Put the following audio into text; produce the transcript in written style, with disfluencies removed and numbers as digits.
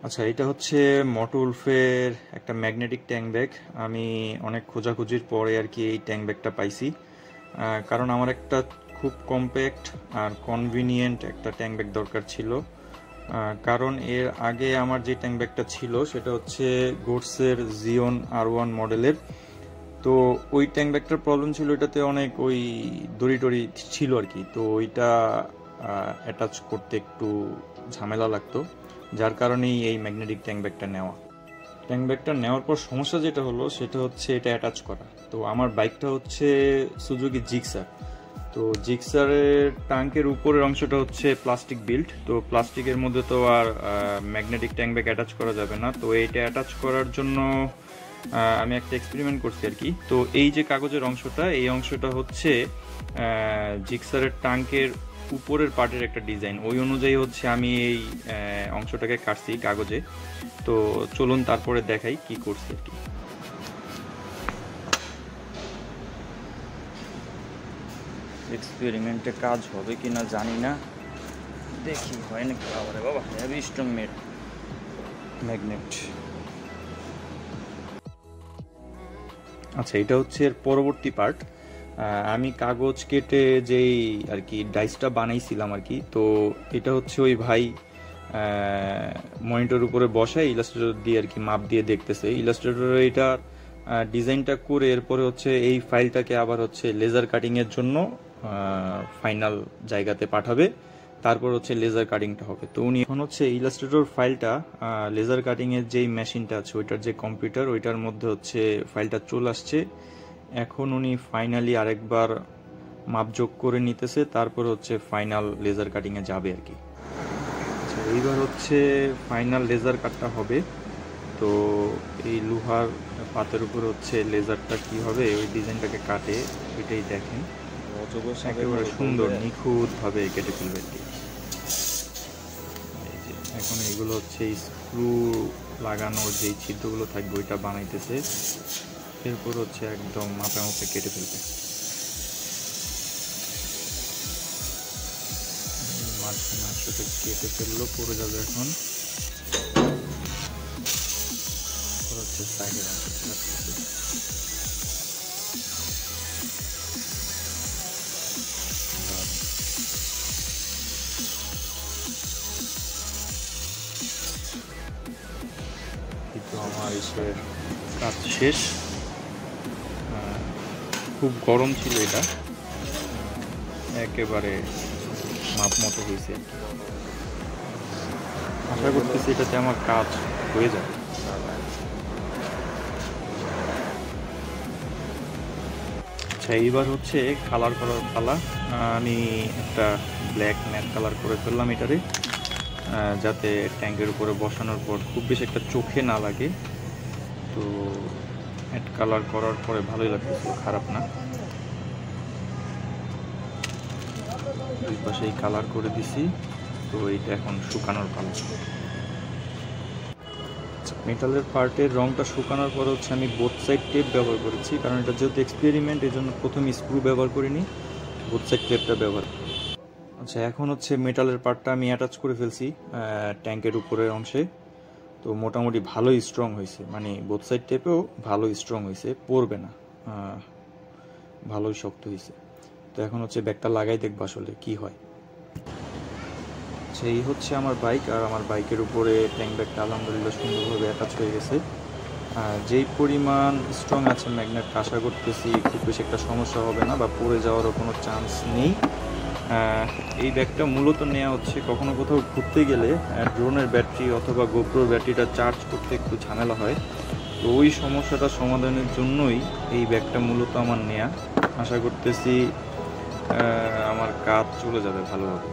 আচ্ছা, এটা হচ্ছে মটোউলফের একটা ম্যাগনেটিক ট্যাঙ্ক ব্যাগ। আমি অনেক খোঁজাখুঁজির পরে আর কি এই ট্যাঙ্ক ব্যাগটা পাইছি। কারণ আমার একটা খুব কম্প্যাক্ট আর কনভিনিয়েন্ট একটা ট্যাঙ্ক ব্যাগ দরকার ছিল। কারণ এর আগে আমার যে ট্যাঙ্ক ব্যাগটা ছিল সেটা হচ্ছে গোডসের জিওন R1 মডেলের। তো ওই ট্যাঙ্ক ব্যাগটার প্রবলেম ছিল, এটাতে অনেক ওই দড়ি টড়ি ছিল আর কি। তো ওইটা অ্যাটাচ করতে একটু ঝামেলা লাগতো, যার কারণেই এই ম্যাগনেটিক ট্যাঙ্ক ব্যাগটা নেওয়া। ট্যাঙ্ক ব্যাগটা নেওয়ার পর সমস্যা যেটা হলো সেটা হচ্ছে এটা অ্যাটাচ করা। তো আমার বাইকটা হচ্ছে সুজুকি জিক্সার। তো জিক্সারের ট্যাঙ্কের উপরের অংশটা হচ্ছে প্লাস্টিক বিল্ড। তো প্লাস্টিকের মধ্যে তো আর ম্যাগনেটিক ট্যাঙ্ক ব্যাগ অ্যাটাচ করা যাবে না। তো এইটা অ্যাটাচ করার জন্য আমি একটা এক্সপেরিমেন্ট করছি আর কি। তো এই যে কাগজের অংশটা, এই অংশটা হচ্ছে জিক্সারের ট্যাঙ্কের উপরের পার্টের একটা ডিজাইন, ওই অনুযায়ী হচ্ছে আমি এই অংশটাকে কাটছি কাগজে। তো চলুন তারপরে দেখাই কি করছি আর কি। এক্সপেরিমেন্টে কাজ হবে কিনা জানি না, দেখি হয় নাকি। আরে বাবা, হেভি স্ট্রং ম্যাগনেট। আচ্ছা, এটা হচ্ছে এর পরবর্তী পার্ট। আমি কাগজ কেটে যেই আর কি ডাইসটা বানাইছিলাম আর কি। তো এটা হচ্ছে ওই ভাই মনিটর উপরে বসায় ইলাস্ট্রেটর দিয়ে আর কি মাপ দিয়ে দেখতেছে। ইলাস্ট্রেটর এটা ডিজাইনটা করে এরপরে হচ্ছে এই ফাইলটাকে আবার হচ্ছে লেজার কাটিংয়ের জন্য ফাইনাল জায়গাতে পাঠাবে। তারপর হচ্ছে লেজার কাটিংটা হবে। তো উনি এখন হচ্ছে ইলাস্ট্রেটর ফাইলটা লেজার কাটিংয়ের যেই মেশিনটা আছে ওইটার যে কম্পিউটার, ওইটার মধ্যে হচ্ছে ফাইলটা চলে আসছে। এখন উনি ফাইনালি আরেকবার মাপযোগ করে নিতেছে, তারপর হচ্ছে ফাইনাল লেজার কাটিংয়ে যাবে আর কি। আচ্ছা, এইবার হচ্ছে ফাইনাল লেজার কাটটা হবে। তো এই লোহার পাতের উপর হচ্ছে লেজারটা কি হবে, ওই ডিজাইনটাকে কাটে, এটাই দেখেন একেবারে সুন্দর নিখুঁতভাবে কেটে ফেলবে আর কি। এই যে এখন এইগুলো হচ্ছে স্ক্রু লাগানোর যেই ছিদ্রগুলো থাকবে ওইটা বানাইতেছে। এরপর হচ্ছে একদম মাপে মাপে কেটে ফেলবে। মাঝখানে আসলে কেটে ফেললো, পড়ে যাবে এখন। হচ্ছে সাইডের অংশটা কাটতেছে। কিন্তু আমার এসের কাজ শেষ। খুব গরম ছিল এটা, একেবারে মাপ মতো হয়েছে। আশা করতেছি এটাতে আমার কাজ হয়ে যাবে। আচ্ছা, এইবার হচ্ছে কালার করার পালা। আমি একটা ব্ল্যাক ম্যাট কালার করে ফেললাম এটারে, যাতে ট্যাঙ্কের উপরে বসানোর পর খুব বেশি একটা চোখে না লাগে। তো ম্যাট কালার করার পরে ভালোই লাগতেছিল, খারাপ না। দুই পাশেই কালার করে দিছি। তো এইটা এখন শুকানোর পালা। মেটালের পার্টের রংটা শুকানোর পর হচ্ছে আমি বোথ সাইড টেপ ব্যবহার করেছি, কারণ এটা যেহেতু এক্সপেরিমেন্ট এই জন্য প্রথমে স্ক্রু ব্যবহার করিনি, বোথ সাইড টেপটা ব্যবহার। আচ্ছা, এখন হচ্ছে মেটালের পার্টটা আমি অ্যাটাচ করে ফেলছি ট্যাঙ্কের উপরের অংশে। তো মোটামুটি ভালোই স্ট্রং হয়েছে, মানে বোথ সাইড টেপেও ভালোই স্ট্রং হয়েছে, পড়বে না, ভালোই শক্ত হয়েছে। তো এখন হচ্ছে ব্যাগটা লাগাই দেখবো আসলে কি হয়। এই হচ্ছে আমার বাইক, আর আমার বাইকের উপরে ট্যাঙ্ক ব্যাগটা আলহামদুলিল্লাহ সুন্দরভাবে অ্যাটাচ হয়ে গেছে। যেই পরিমাণ স্ট্রং আছে ম্যাগনেটটা, আশা করতেছি খুব বেশি একটা সমস্যা হবে না বা পড়ে যাওয়ারও কোনো চান্স নেই। এই ব্যাগটা মূলত নেওয়া হচ্ছে কখনো কোথাও ঘুরতে গেলে ড্রোনের ব্যাটারি অথবা গোপ্রোর ব্যাটারিটা চার্জ করতে একটু ঝামেলা হয়। তো ওই সমস্যাটা সমাধানের জন্যই এই ব্যাগটা মূলত আমার নেয়া। আশা করতেছি আমার কাজ চলে যাবে ভালোভাবে।